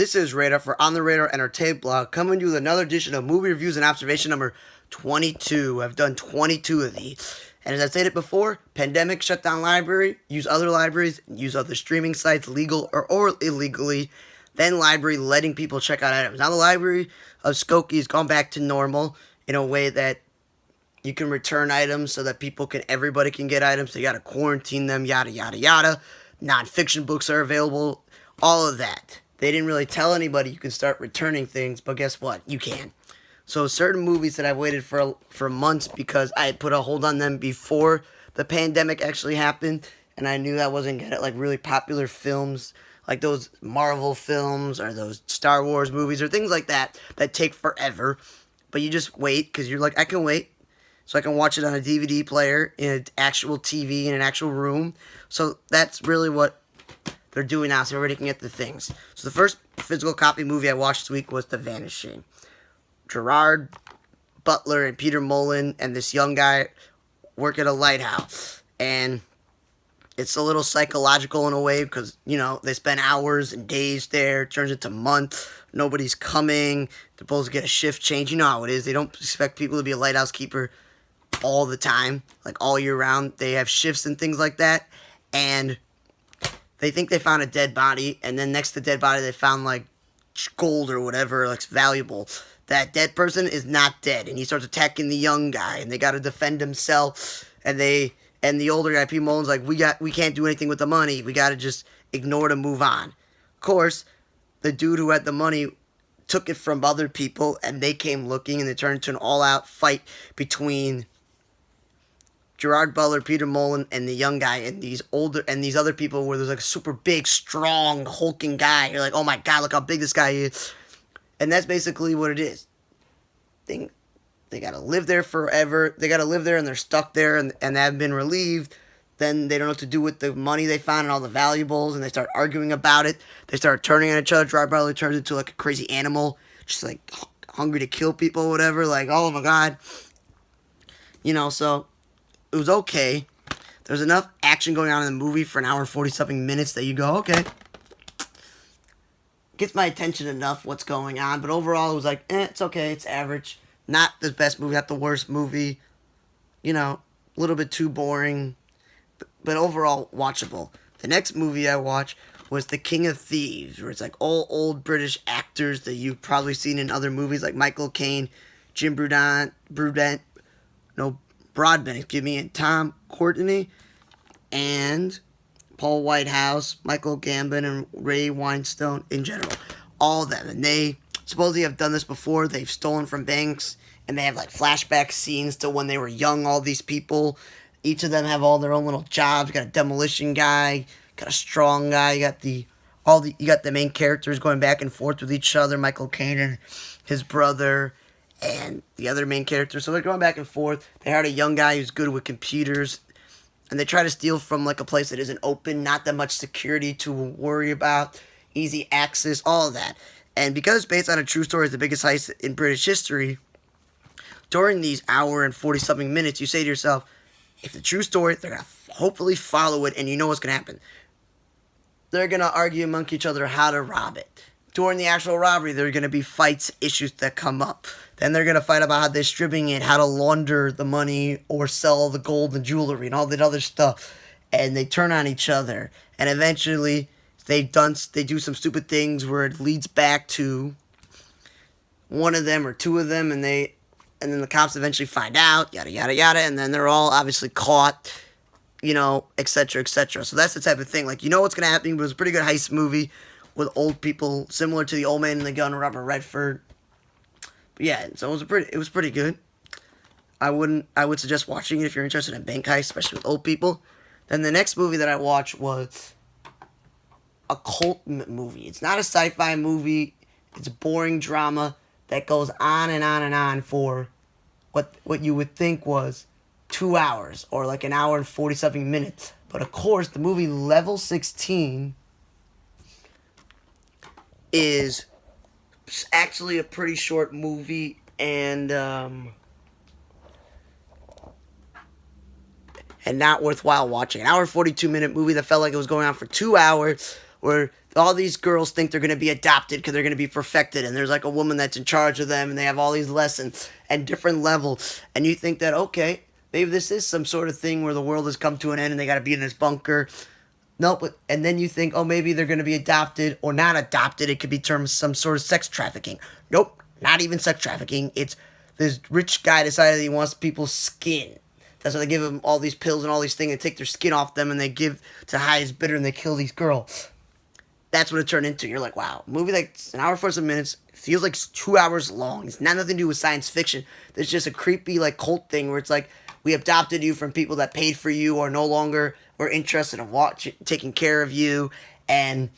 This is Radar for On the Radar Entertainment Blog, coming to you with another edition of movie reviews and observation number 22. I've done 22 of these. And as I stated before, pandemic shut down library, use other libraries, use other streaming sites, legal or illegally, then library letting people check out items. Now the library of Skokie has gone back to normal in a way that you can return items so that everybody can get items. So you got to quarantine them, yada, yada, yada. Non-fiction books are available, all of that. They didn't really tell anybody you can start returning things, but guess what? You can. So certain movies that I've waited for months because I had put a hold on them before the pandemic actually happened, and I knew I wasn't getting like really popular films, like those Marvel films or those Star Wars movies or things like that take forever. But you just wait because you're like, I can wait. So I can watch it on a DVD player in an actual TV in an actual room. So that's really what they're doing now, so everybody can get the things. So the first physical copy movie I watched this week was The Vanishing. Gerard Butler and Peter Mullen and this young guy work at a lighthouse. And it's a little psychological in a way because, they spend hours and days there. It turns into months. Nobody's coming. They're supposed to get a shift change. You know how it is. They don't expect people to be a lighthouse keeper all the time, like all year round. They have shifts and things like that. And they think they found a dead body, and then next to the dead body, they found, like, gold or whatever, like, valuable. That dead person is not dead, and he starts attacking the young guy, and they got to defend himself, and the older guy, P. Mullen's like, we can't do anything with the money, we got to just ignore it and move on. Of course, the dude who had the money took it from other people, and they came looking, and it turned into an all-out fight between Gerard Butler, Peter Mullen, and the young guy, and these other people where there's like a super big, strong, hulking guy. You're like, oh my god, look how big this guy is. And that's basically what it is. They gotta live there forever. They gotta live there and they're stuck there and they haven't been relieved. Then they don't know what to do with the money they found and all the valuables, and they start arguing about it. They start turning on each other. Gerard Butler turns into like a crazy animal, just like hungry to kill people or whatever. Like, oh my god. So it was okay. There's enough action going on in the movie for an hour and 40-something minutes that you go, okay. Gets my attention enough what's going on, but overall it was like, it's okay, it's average. Not the best movie, not the worst movie. A little bit too boring, but overall watchable. The next movie I watched was The King of Thieves, where it's like all old British actors that you've probably seen in other movies like Michael Caine, Jim Broadbent, and Tom Courtenay, and Paul Whitehouse, Michael Gambon, and Ray Winstone in general. All of them. And they supposedly have done this before. They've stolen from banks, and they have like flashback scenes to when they were young, all these people. Each of them have all their own little jobs. You got a demolition guy, got a strong guy, you got the main characters going back and forth with each other, Michael Caine and his brother, and the other main character. So they're going back and forth. They hired a young guy who's good with computers, and they try to steal from like a place that isn't open, not that much security to worry about, easy access, all of that. And because it's based on a true story, it's the biggest heist in British history, during these hour and 40-something minutes, you say to yourself, if the true story, they're going to hopefully follow it, and you know what's going to happen. They're going to argue among each other how to rob it. During the actual robbery, there are going to be fights, issues that come up. Then they're going to fight about how they're distributing it, how to launder the money or sell the gold and jewelry and all that other stuff. And they turn on each other. And eventually, they do some stupid things where it leads back to one of them or two of them, and then the cops eventually find out, yada, yada, yada, and then they're all obviously caught, etc., etc. So that's the type of thing. Like, what's going to happen, but it was a pretty good heist movie with old people, similar to The Old Man and the Gun, Robert Redford. But yeah, so it was pretty good. I would suggest watching it if you're interested in bank heists, especially with old people. Then the next movie that I watched was a cult movie. It's not a sci-fi movie. It's a boring drama that goes on and on and on for what you would think was 2 hours or like an hour and 40-something minutes. But of course, the movie Level 16 is actually a pretty short movie and not worthwhile watching. An hour 42-minute movie that felt like it was going on for 2 hours where all these girls think they're going to be adopted because they're going to be perfected, and there's like a woman that's in charge of them, and they have all these lessons and different levels, and you think that, okay, maybe this is some sort of thing where the world has come to an end and they got to be in this bunker. Nope. And then you think, oh, maybe they're going to be adopted or not adopted. It could be termed some sort of sex trafficking. Nope, not even sex trafficking. It's this rich guy decided he wants people's skin. That's why they give them all these pills and all these things and take their skin off them and they give to highest bidder and they kill these girls. That's what it turned into. You're like, wow, movie like an hour 47 minutes feels like 2 hours long. It's not nothing to do with science fiction. There's just a creepy like cult thing where it's like we adopted you from people that paid for you or no longer were interested in taking care of you, and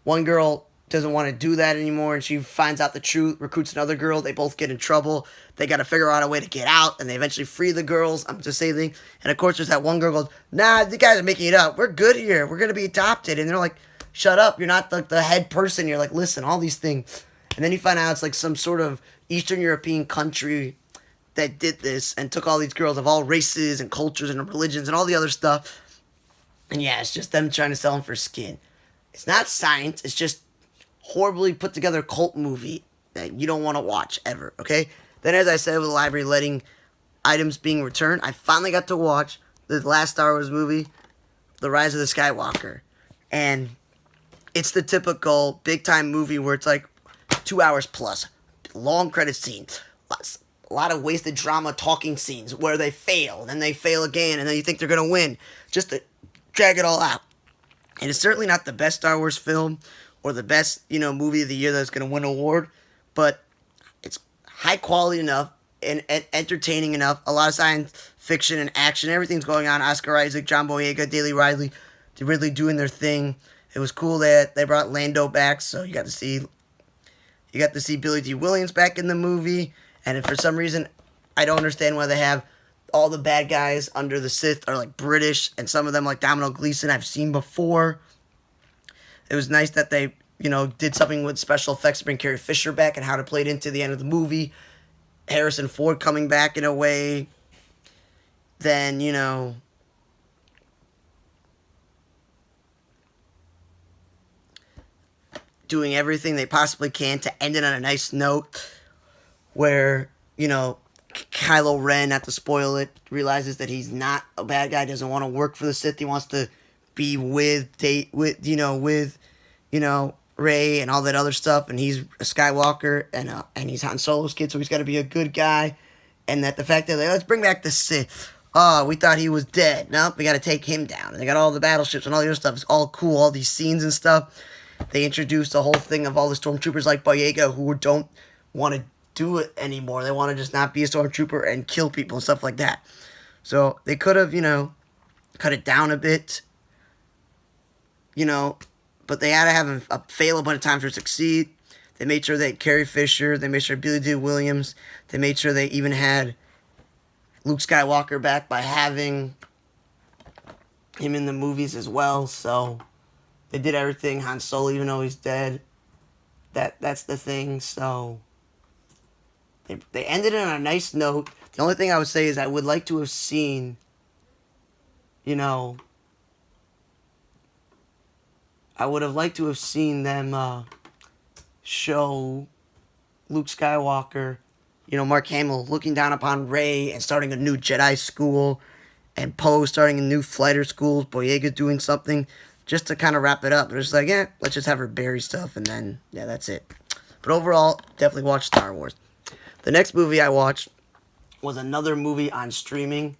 one girl doesn't want to do that anymore and she finds out the truth, recruits another girl, they both get in trouble, they got to figure out a way to get out, and they eventually free the girls. I'm just saying. And of course there's that one girl goes, nah, the guys are making it up, we're good here, we're gonna be adopted, and they're like, shut up, you're not the head person. You're like, listen, all these things. And then you find out it's like some sort of Eastern European country that did this and took all these girls of all races and cultures and religions and all the other stuff. And yeah, it's just them trying to sell them for skin. It's not science, it's just horribly put together cult movie that you don't want to watch ever, okay? Then as I said with the library letting items being returned, I finally got to watch the last Star Wars movie, The Rise of the Skywalker. And it's the typical big-time movie where it's like 2 hours plus. Long credit scenes. A lot of wasted drama talking scenes where they fail, and then they fail again, and then you think they're going to win. Just to drag it all out. And it's certainly not the best Star Wars film or the best, movie of the year that's going to win an award. But it's high quality enough and entertaining enough. A lot of science fiction and action. Everything's going on. Oscar Isaac, John Boyega, Daly Riley. They're really doing their thing. It was cool that they brought Lando back, so you got to see Billy D. Williams back in the movie. And if for some reason, I don't understand why they have all the bad guys under the Sith are like British, and some of them like Domhnall Gleeson I've seen before. It was nice that they, did something with special effects to bring Carrie Fisher back and how to play it into the end of the movie. Harrison Ford coming back in a way. Then, doing everything they possibly can to end it on a nice note where, Kylo Ren, not to spoil it, realizes that he's not a bad guy, doesn't want to work for the Sith, he wants to be with Rey and all that other stuff, and he's a Skywalker, and he's Han Solo's kid, so he's got to be a good guy, and that the fact that, let's bring back the Sith, oh, we thought he was dead, nope, we got to take him down, and they got all the battleships and all the other stuff, it's all cool, all these scenes and stuff. They introduced the whole thing of all the stormtroopers like Boyega who don't want to do it anymore. They want to just not be a stormtrooper and kill people and stuff like that. So they could have, cut it down a bit, but they had to have him fail a bunch of times to succeed. They made sure they had Carrie Fisher. They made sure Billy D. Williams. They made sure they even had Luke Skywalker back by having him in the movies as well. So they did everything. Han Solo, even though he's dead, that's the thing. So they ended it on a nice note. The only thing I would say is I would like to have seen, I would have liked to have seen them show Luke Skywalker, Mark Hamill looking down upon Rey and starting a new Jedi school, and Poe starting a new fighter school, Boyega doing something, just to kind of wrap it up. They're just like, let's just have her bury stuff, and then, that's it. But overall, definitely watch Star Wars. The next movie I watched was another movie on streaming.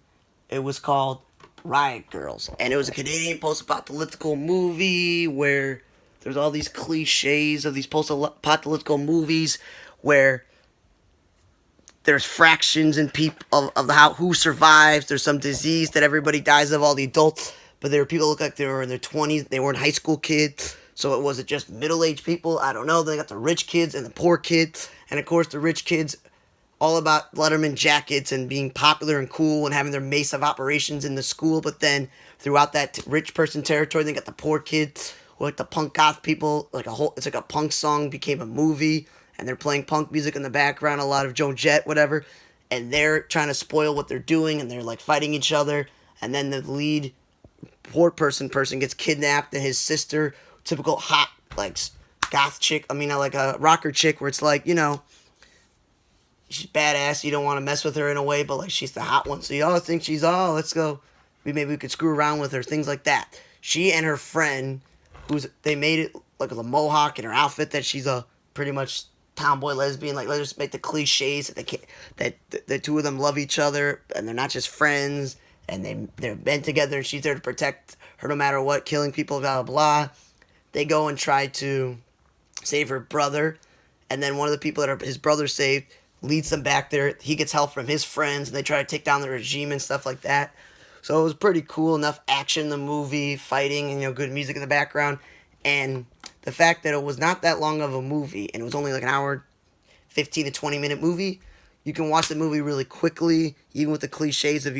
It was called Riot Girls. And it was a Canadian post-apocalyptic movie where there's all these cliches of these post-apocalyptic movies where there's fractions in people of how who survives. There's some disease that everybody dies of, all the adults. But there were people who look like they were in their 20s. They weren't high school kids. So it wasn't just middle-aged people. I don't know. They got the rich kids and the poor kids. And of course the rich kids, all about Letterman jackets and being popular and cool and having their base of operations in the school. But then throughout that rich person territory, they got the poor kids, or like the punk goth people. It's like a punk song became a movie, and they're playing punk music in the background, a lot of Joan Jett, whatever. And they're trying to spoil what they're doing, and they're like fighting each other. And then the lead poor person gets kidnapped, and his sister, typical hot, like, goth chick. I mean, like a rocker chick where it's like, she's badass. You don't want to mess with her in a way, but like she's the hot one. So you all think she's, let's go. Maybe we could screw around with her, things like that. She and her friend, they made it like with a mohawk in her outfit that she's a pretty much tomboy lesbian. Like, let's just make the cliches that the two of them love each other and they're not just friends and they're bent together and she's there to protect her no matter what, killing people, blah, blah, blah. They go and try to save her brother, and then one of the people that his brother saved leads them back there. He gets help from his friends, and they try to take down the regime and stuff like that. So it was pretty cool, enough action in the movie, fighting, and good music in the background. And the fact that it was not that long of a movie, and it was only like an hour, 15 to 20 minute movie, you can watch the movie really quickly, even with the cliches of,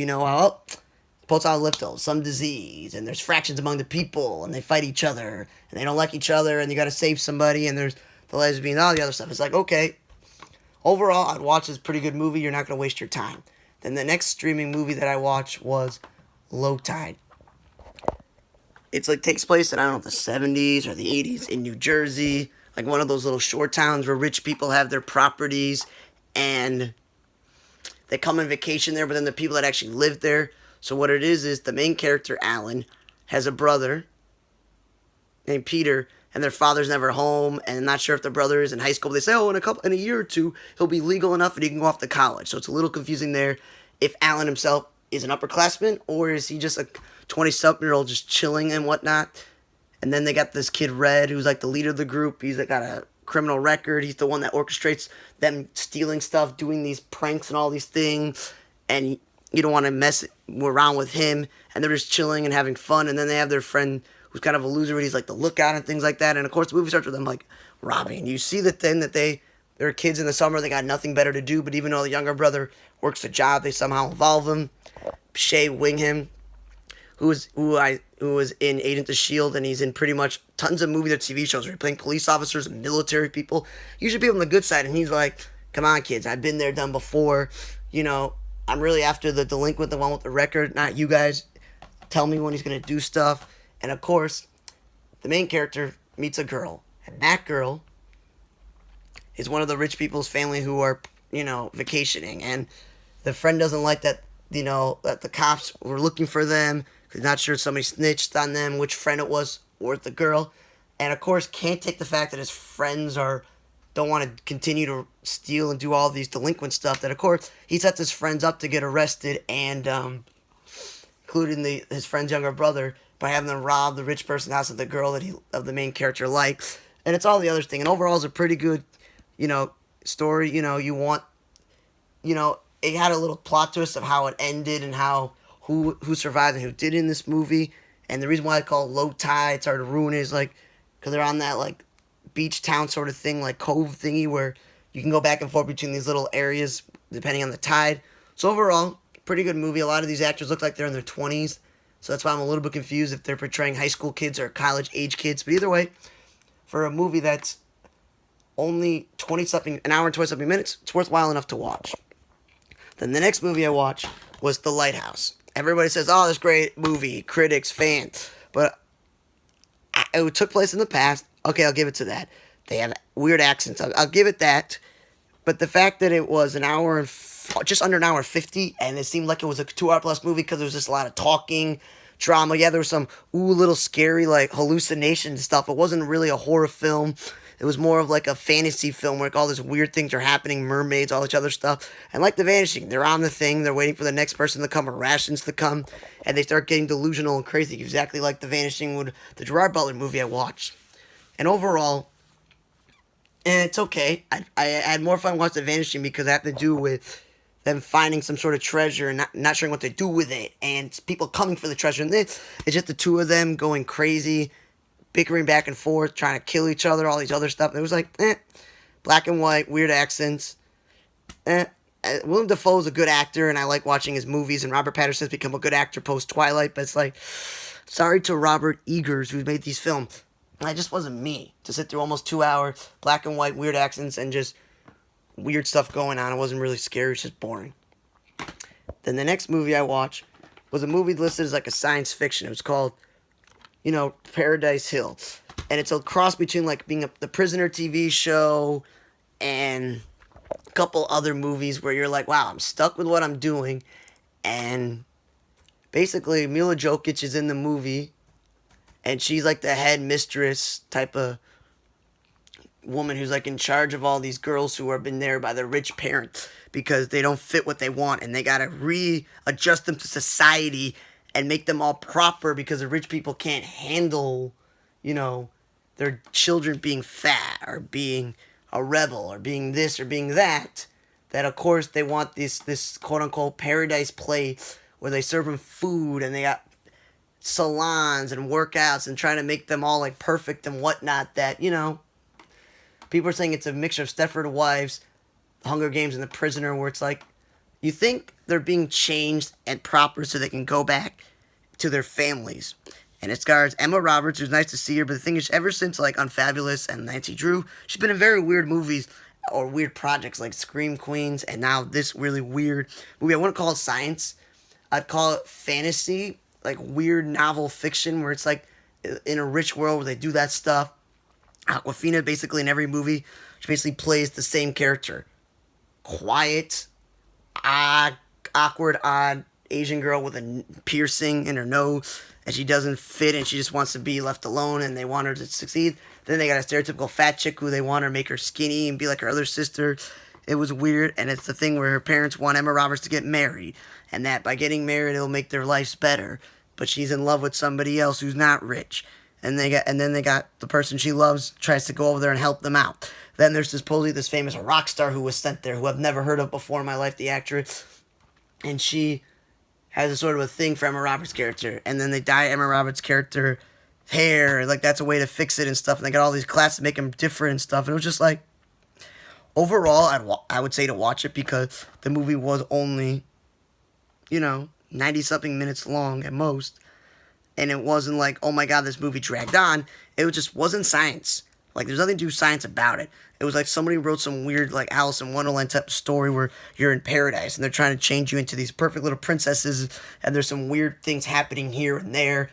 post-apocalyptic, some disease, and there's fractions among the people, and they fight each other, and they don't like each other, and you gotta save somebody, and there's the lesbian, all the other stuff. It's like, okay, overall, I'd watch this pretty good movie. You're not gonna waste your time. Then the next streaming movie that I watched was Low Tide. It's like takes place in, I don't know, the 70s or the 80s in New Jersey, like one of those little shore towns where rich people have their properties, and they come on vacation there, but then the people that actually live there. So what it is the main character, Alan, has a brother named Peter, and their father's never home, and I'm not sure if the brother is in high school. They say, in a year or two, he'll be legal enough and he can go off to college. So it's a little confusing there if Alan himself is an upperclassman, or is he just a 20-something-year-old just chilling and whatnot. And then they got this kid, Red, who's like the leader of the group. He's got a criminal record. He's the one that orchestrates them stealing stuff, doing these pranks and all these things, and you don't want to mess around with him, and they're just chilling and having fun. And then they have their friend who's kind of a loser, but he's like the lookout and things like that. And of course, the movie starts with them like robbing. You see the thing that they're kids in the summer, they got nothing better to do. But even though the younger brother works a job, they somehow involve him. Shea Wingham, who was in Agent of S.H.I.E.L.D., and he's in pretty much tons of movies or TV shows where he's playing police officers and military people. Usually people on the good side, and he's like, come on, kids, I've been there, done before. I'm really after the delinquent, the one with the record, not you guys. Tell me when he's going to do stuff. And of course, the main character meets a girl. And that girl is one of the rich people's family who are, vacationing. And the friend doesn't like that, that the cops were looking for them. Because not sure if somebody snitched on them, which friend it was, or the girl. And of course, can't take the fact that his friends don't want to continue to steal and do all these delinquent stuff. That, of course, he sets his friends up to get arrested, and including his friend's younger brother, by having them rob the rich person's house of the girl of the main character likes. And it's all the other thing. And overall, it's a pretty good, story. It had a little plot twist of how it ended and who survived and who did in this movie. And the reason why I call it Low Tide, it's hard to ruin, is like because they're on that like beach town sort of thing, like cove thingy, where you can go back and forth between these little areas depending on the tide. So overall, pretty good movie. A lot of these actors look like they're in their 20s, so that's why I'm a little bit confused if they're portraying high school kids or college age kids. But either way, for a movie that's only an hour and 20-something minutes, it's worthwhile enough to watch. Then the next movie I watched was The Lighthouse. Everybody says, oh, this great movie, critics, fans, but it took place in the past. Okay, I'll give it to that. They have weird accents. I'll give it that. But the fact that it was just under an hour 50, and it seemed like it was a 2 hour plus movie because there was just a lot of talking, drama. Yeah, there was some little scary like hallucination stuff. It wasn't really a horror film. It was more of like a fantasy film where all these weird things are happening, mermaids, all this other stuff. And like The Vanishing, they're on the thing, they're waiting for the next person to come or rations to come, and they start getting delusional and crazy, exactly like The Vanishing, the Gerard Butler movie I watched. And overall, it's okay. I had more fun watching The Vanishing because it had to do with them finding some sort of treasure and not sure what to do with it, and people coming for the treasure. And it's just the two of them going crazy, bickering back and forth, trying to kill each other, all these other stuff. And it was like, black and white, weird accents. Willem Dafoe's a good actor, and I like watching his movies, and Robert Pattinson's become a good actor post-Twilight, but it's like, sorry to Robert Eggers, who made these films. It just wasn't me to sit through almost 2 hours, black and white, weird accents, and just weird stuff going on. It wasn't really scary, it's just boring. Then the next movie I watched was a movie listed as like a science fiction. It was called, Paradise Hill. and it's a cross between like being the Prisoner TV show and a couple other movies where you're like, wow, I'm stuck with what I'm doing. And basically, Mila Jokic is in the movie, and she's like the head mistress type of woman who's like in charge of all these girls who have been there by their rich parents because they don't fit what they want, and they gotta readjust them to society and make them all proper because the rich people can't handle, you know, their children being fat or being a rebel or being this or being that. That of course they want this quote unquote paradise place where they serve them food and they got salons and workouts and trying to make them all like perfect and whatnot. That, you know, people are saying it's a mixture of Stepford Wives, The Hunger Games, and The Prisoner, where it's like you think they're being changed and proper so they can go back to their families. And it stars Emma Roberts, who's nice to see her, but the thing is, ever since like Unfabulous and Nancy Drew, she's been in very weird movies or weird projects like Scream Queens, and now this really weird movie. I wouldn't call it science. I'd call it fantasy, like weird novel fiction, where it's like in a rich world where they do that stuff. Awkwafina, basically in every movie, she basically plays the same character. Quiet, awkward, odd Asian girl with a piercing in her nose, and she doesn't fit, and she just wants to be left alone, and they want her to succeed. Then they got a stereotypical fat chick who they want her to make her skinny and be like her other sister. It was weird, and it's the thing where her parents want Emma Roberts to get married, and that by getting married it'll make their lives better. But she's in love with somebody else who's not rich, and then they got the person she loves tries to go over there and help them out. Then there's supposedly this famous rock star who was sent there, who I've never heard of before in my life, the actress, and she has a sort of a thing for Emma Roberts' character, and then they dye Emma Roberts' character hair, like that's a way to fix it and stuff, and they got all these classes to make them different and stuff, and it was just like, overall, I would say to watch it because the movie was only, 90-something minutes long at most, and it wasn't like, oh my god, this movie dragged on. It just wasn't science. Like, there's nothing to do science about it. It was like somebody wrote some weird, like, Alice in Wonderland type of story where you're in paradise, and they're trying to change you into these perfect little princesses, and there's some weird things happening here and there,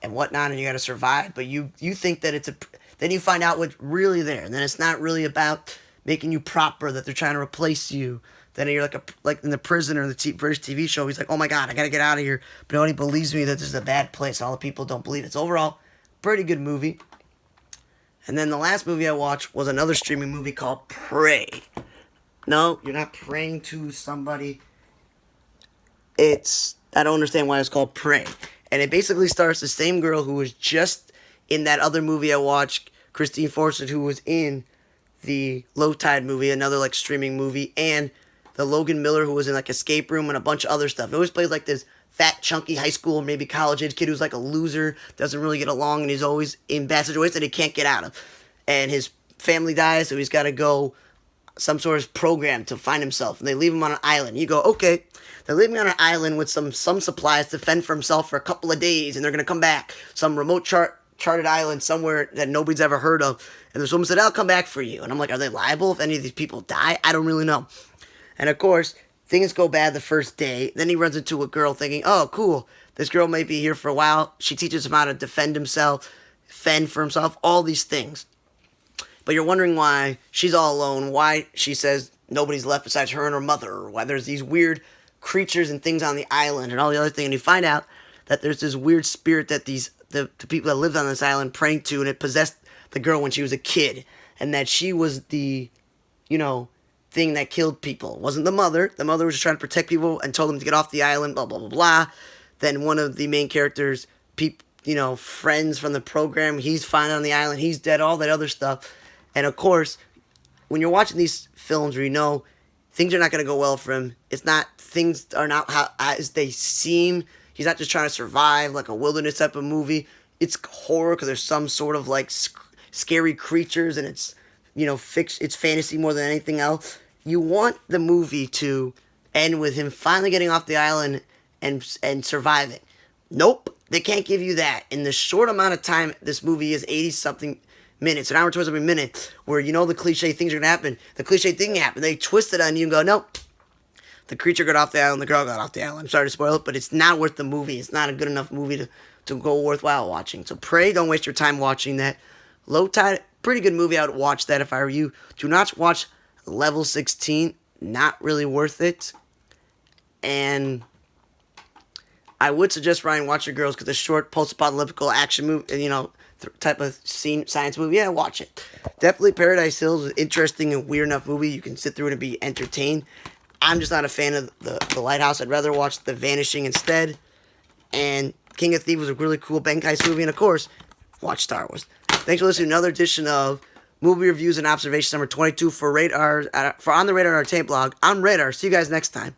and whatnot, and you gotta survive, but you think that then you find out what's really there, and then it's not really about making you proper, that they're trying to replace you. Then you're like in The Prisoner, the British TV show, he's like, oh my god, I gotta get out of here, but nobody believes me that this is a bad place, all the people don't believe it. It's overall pretty good movie. And then the last movie I watched was another streaming movie called Prey. No, you're not praying to somebody. I don't understand why it's called Prey. And it basically stars the same girl who was just in that other movie I watched, Christine Forrester, who was in the Low Tide movie, another like streaming movie, and the Logan Miller, who was in like Escape Room and a bunch of other stuff. He always plays like this fat, chunky high school, maybe college-age kid who's like a loser, doesn't really get along, and he's always in bad situations that he can't get out of. And his family dies, so he's got to go some sort of program to find himself. And they leave him on an island. You go, okay, they're leaving him on an island with some supplies to fend for himself for a couple of days, and they're going to come back. Some remote charted island somewhere that nobody's ever heard of. And this woman said, I'll come back for you. And I'm like, are they liable if any of these people die? I don't really know. And of course, things go bad the first day. Then he runs into a girl thinking, oh, cool, this girl may be here for a while. She teaches him how to defend himself, fend for himself, all these things. But you're wondering why she's all alone, why she says nobody's left besides her and her mother, or why there's these weird creatures and things on the island and all the other thing. And you find out that there's this weird spirit that the people that lived on this island praying to, and it possessed the girl when she was a kid. And that she was the, thing that killed people. It wasn't the mother. The mother was just trying to protect people and told them to get off the island, blah, blah, blah, blah. Then one of the main characters, friends from the program, he's fine on the island, he's dead, all that other stuff. And of course, when you're watching these films where things are not going to go well for him, things are not how as they seem. He's not just trying to survive like a wilderness type of movie. It's horror because there's some sort of like scary creatures, and it's, it's fantasy more than anything else. You want the movie to end with him finally getting off the island and surviving. Nope, they can't give you that. In the short amount of time this movie is, 80-something minutes, an hour and 20-something minutes, where the cliche things are going to happen. The cliche thing happened. They twist it on you and go, nope. The creature got off the island, the girl got off the island. I'm sorry to spoil it, but it's not worth the movie. It's not a good enough movie to go worthwhile watching. So Prey, don't waste your time watching that. Low Tide, pretty good movie. I would watch that if I were you. Do not watch Level 16. Not really worth it. And I would suggest Ryan watch Your Girls because it's a short post-apocalyptic action movie, type of science movie. Yeah, watch it. Definitely Paradise Hills is an interesting and weird enough movie. You can sit through it and be entertained. I'm just not a fan of the Lighthouse. I'd rather watch The Vanishing instead. And King of Thieves was a really cool Bankai movie. And of course, watch Star Wars. Thanks for listening to another edition of Movie Reviews and Observations number 22 for On the Radar Entertainment blog. I'm Radar. See you guys next time.